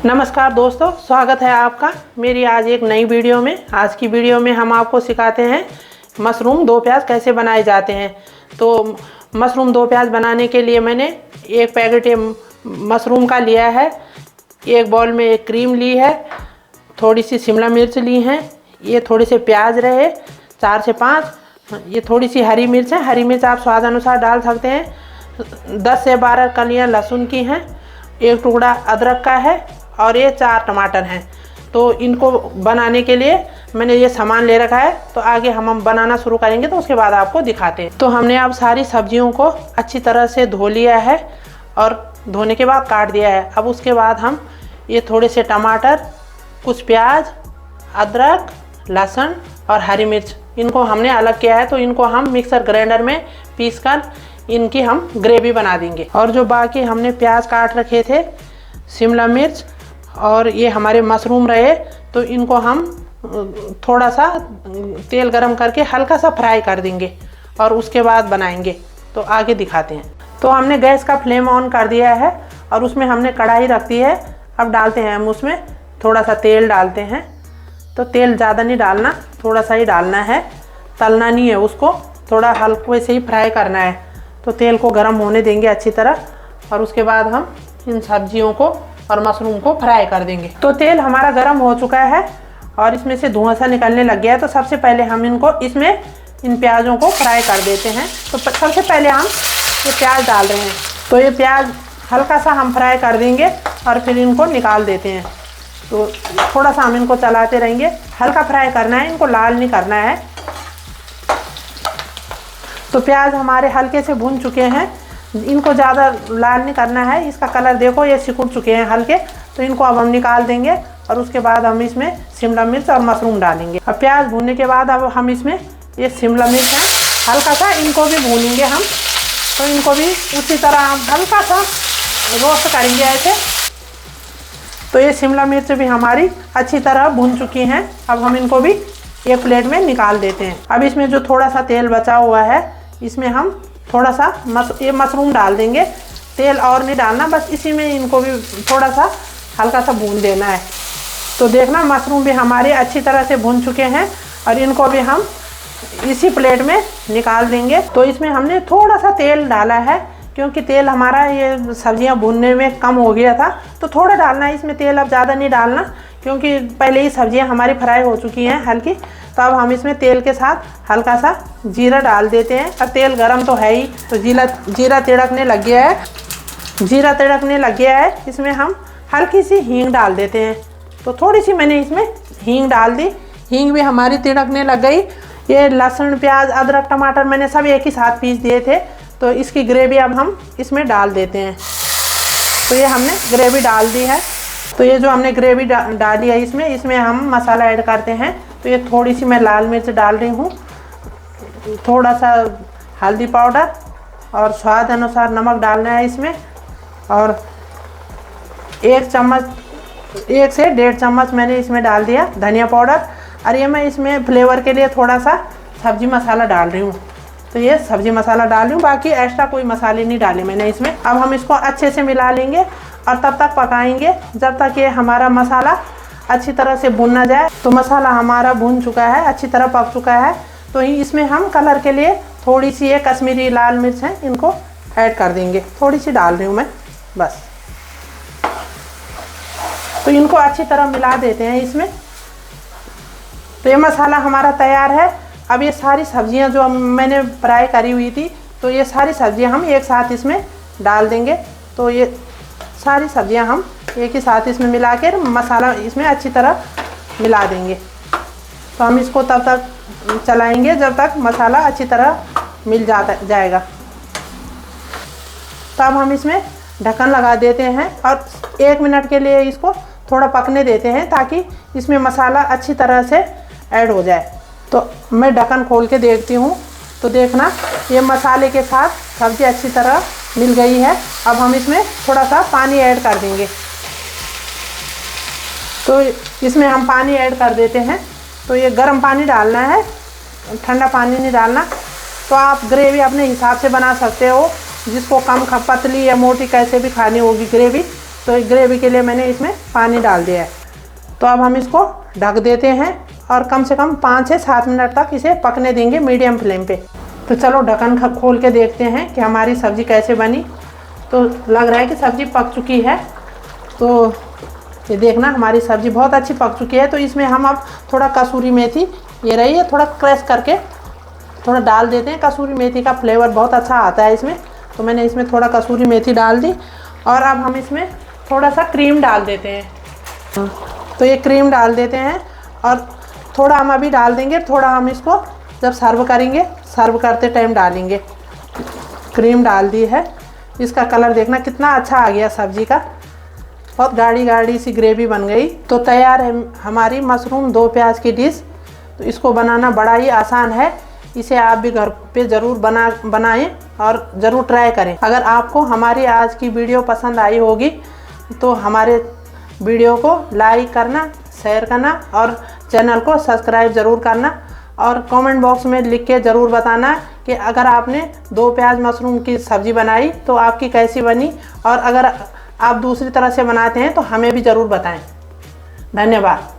नमस्कार दोस्तों, स्वागत है आपका मेरी आज एक नई वीडियो में। आज की वीडियो में हम आपको सिखाते हैं मशरूम दो प्याज कैसे बनाए जाते हैं। तो मशरूम दो प्याज बनाने के लिए मैंने एक पैकेट मशरूम का लिया है, एक बाउल में एक क्रीम ली है, थोड़ी सी शिमला मिर्च ली हैं, ये थोड़े से प्याज रहे 4 से 5, ये थोड़ी सी हरी मिर्च है, हरी मिर्च आप स्वाद अनुसार डाल सकते हैं। 10 से 12 कलियाँ लहसुन की हैं, एक टुकड़ा अदरक का है और ये 4 टमाटर हैं। तो इनको बनाने के लिए मैंने ये सामान ले रखा है। तो आगे हम बनाना शुरू करेंगे तो उसके बाद आपको दिखाते हैं। तो हमने अब सारी सब्जियों को अच्छी तरह से धो लिया है और धोने के बाद काट दिया है। अब उसके बाद हम ये थोड़े से टमाटर, कुछ प्याज, अदरक, लहसुन और हरी मिर्च इनको हमने अलग किया है। तो इनको हम मिक्सर ग्राइंडर में पीस कर इनकी हम ग्रेवी बना देंगे। और जो बाकी हमने प्याज काट रखे थे, शिमला मिर्च और ये हमारे मशरूम रहे, तो इनको हम थोड़ा सा तेल गरम करके हल्का सा फ्राई कर देंगे और उसके बाद बनाएंगे। तो आगे दिखाते हैं। तो हमने गैस का फ्लेम ऑन कर दिया है और उसमें हमने कढ़ाई रख दी है। अब डालते हैं हम उसमें थोड़ा सा तेल डालते हैं। तो तेल ज़्यादा नहीं डालना, थोड़ा सा ही डालना है, तलना नहीं है उसको, थोड़ा हल्के से ही फ्राई करना है। तो तेल को गर्म होने देंगे अच्छी तरह और उसके बाद हम इन सब्जियों को और मशरूम को फ्राई कर देंगे। तो तेल हमारा गर्म हो चुका है और इसमें से धुआं सा निकलने लग गया है। तो सबसे पहले हम इन प्याज़ों को फ्राई कर देते हैं। तो सबसे पहले हम ये प्याज डाल रहे हैं। तो ये प्याज हल्का सा हम फ्राई कर देंगे और फिर इनको निकाल देते हैं। तो थोड़ा सा हम इनको चलाते रहेंगे, हल्का फ्राई करना है, इनको लाल नहीं करना है। तो प्याज हमारे हल्के से भून चुके हैं, इनको ज़्यादा लाल नहीं करना है। इसका कलर देखो, ये सिकुड़ चुके हैं हल्के। तो इनको अब हम निकाल देंगे और उसके बाद हम इसमें शिमला मिर्च और मशरूम डालेंगे। अब प्याज भूनने के बाद अब हम इसमें ये शिमला मिर्च है, हल्का सा इनको भी भूनेंगे हम। तो इनको भी उसी तरह हम हल्का सा रोस्ट करेंगे ऐसे। तो ये शिमला मिर्च भी हमारी अच्छी तरह भून चुकी हैं। अब हम इनको भी एक प्लेट में निकाल देते हैं। अब इसमें जो थोड़ा सा तेल बचा हुआ है, इसमें हम थोड़ा सा ये मशरूम डाल देंगे। तेल और नहीं डालना, बस इसी में इनको भी थोड़ा सा हल्का सा भून देना है। तो देखना मशरूम भी हमारे अच्छी तरह से भून चुके हैं और इनको भी हम इसी प्लेट में निकाल देंगे। तो इसमें हमने थोड़ा सा तेल डाला है क्योंकि तेल हमारा ये सब्जियां भूनने में कम हो गया था। तो थोड़ा डालना है इसमें तेल, अब ज़्यादा नहीं डालना क्योंकि पहले ही सब्जियां हमारी फ्राई हो चुकी हैं हल्की। तो अब हम इसमें तेल के साथ हल्का सा जीरा डाल देते हैं। और तेल गरम तो है ही, तो जीरा तिड़कने लग गया है। जीरा तिड़कने लग गया है, इसमें हम हल्की सी हींग डाल देते हैं। तो थोड़ी सी मैंने इसमें हींग डाल दी, हींग भी हमारी तिड़कने लग गई। ये लहसुन, प्याज, अदरक, टमाटर मैंने सब एक ही साथ पीस दिए थे। तो इसकी ग्रेवी अब हम इसमें डाल देते हैं। तो ये हमने ग्रेवी डाल दी है। तो ये जो हमने ग्रेवी डाली है इसमें हम मसाला ऐड करते हैं। तो ये थोड़ी सी मैं लाल मिर्च डाल रही हूँ, थोड़ा सा हल्दी पाउडर और स्वाद अनुसार नमक डालना है इसमें। और 1 से 1.5 चम्मच मैंने इसमें डाल दिया धनिया पाउडर। और ये मैं इसमें फ्लेवर के लिए थोड़ा सा सब्जी मसाला डाल रही हूँ। तो ये सब्जी मसाला डाल रही हूँ, बाकी एक्स्ट्रा कोई मसाले नहीं डाले मैंने इसमें। अब हम इसको अच्छे से मिला लेंगे और तब तक पकाएंगे जब तक ये हमारा मसाला अच्छी तरह से भून ना जाए। तो मसाला हमारा भून चुका है, अच्छी तरह पक चुका है। तो इसमें हम कलर के लिए थोड़ी सी ये कश्मीरी लाल मिर्च है, इनको ऐड कर देंगे। थोड़ी सी डाल रही हूँ मैं बस। तो इनको अच्छी तरह मिला देते हैं इसमें। तो ये मसाला हमारा तैयार है। अब ये सारी सब्जियां जो मैंने फ्राई करी हुई थी, तो ये सारी सब्जियां हम एक साथ इसमें डाल देंगे। तो ये सारी सब्जियां हम एक ही साथ इसमें मिला कर मसाला इसमें अच्छी तरह मिला देंगे। तो हम इसको तब तक चलाएंगे जब तक मसाला अच्छी तरह मिल जाएगा। तो अब हम इसमें ढक्कन लगा देते हैं और 1 मिनट के लिए इसको थोड़ा पकने देते हैं ताकि इसमें मसाला अच्छी तरह से ऐड हो जाए। तो मैं ढक्कन खोल के देखती हूँ। तो देखना ये मसाले के साथ सब्ज़ी अच्छी तरह मिल गई है। अब हम इसमें थोड़ा सा पानी ऐड कर देंगे। तो इसमें हम पानी ऐड कर देते हैं। तो ये गर्म पानी डालना है, ठंडा पानी नहीं डालना। तो आप ग्रेवी अपने हिसाब से बना सकते हो, जिसको कम पतली या मोटी कैसे भी खानी होगी ग्रेवी, तो ग्रेवी के लिए मैंने इसमें पानी डाल दिया है। तो अब हम इसको ढक देते हैं और कम से कम 5 से 7 मिनट तक इसे पकने देंगे मीडियम फ्लेम पे। तो चलो ढक्कन खोल के देखते हैं कि हमारी सब्ज़ी कैसे बनी। तो लग रहा है कि सब्ज़ी पक चुकी है। तो ये देखना हमारी सब्ज़ी बहुत अच्छी पक चुकी है। तो इसमें हम अब थोड़ा कसूरी मेथी, ये रही है, थोड़ा क्रश करके थोड़ा डाल देते हैं। कसूरी मेथी का फ्लेवर बहुत अच्छा आता है इसमें। तो मैंने इसमें थोड़ा कसूरी मेथी डाल दी और अब हम इसमें थोड़ा सा क्रीम डाल देते हैं। तो ये क्रीम डाल देते हैं और थोड़ा हम अभी डाल देंगे, थोड़ा हम इसको जब सर्व करेंगे, सर्व करते टाइम डालेंगे। क्रीम डाल दी है। इसका कलर देखना कितना अच्छा आ गया सब्ज़ी का, बहुत गाढ़ी गाढ़ी सी ग्रेवी बन गई। तो तैयार है हमारी मशरूम 2 प्याज की डिश। तो इसको बनाना बड़ा ही आसान है। इसे आप भी घर पे ज़रूर बनाएं और ज़रूर ट्राई करें। अगर आपको हमारी आज की वीडियो पसंद आई होगी तो हमारे वीडियो को लाइक करना, शेयर करना और चैनल को सब्सक्राइब ज़रूर करना। और कमेंट बॉक्स में लिख के ज़रूर बताना कि अगर आपने 2 प्याज मशरूम की सब्ज़ी बनाई तो आपकी कैसी बनी, और अगर आप दूसरी तरह से बनाते हैं तो हमें भी ज़रूर बताएं। धन्यवाद।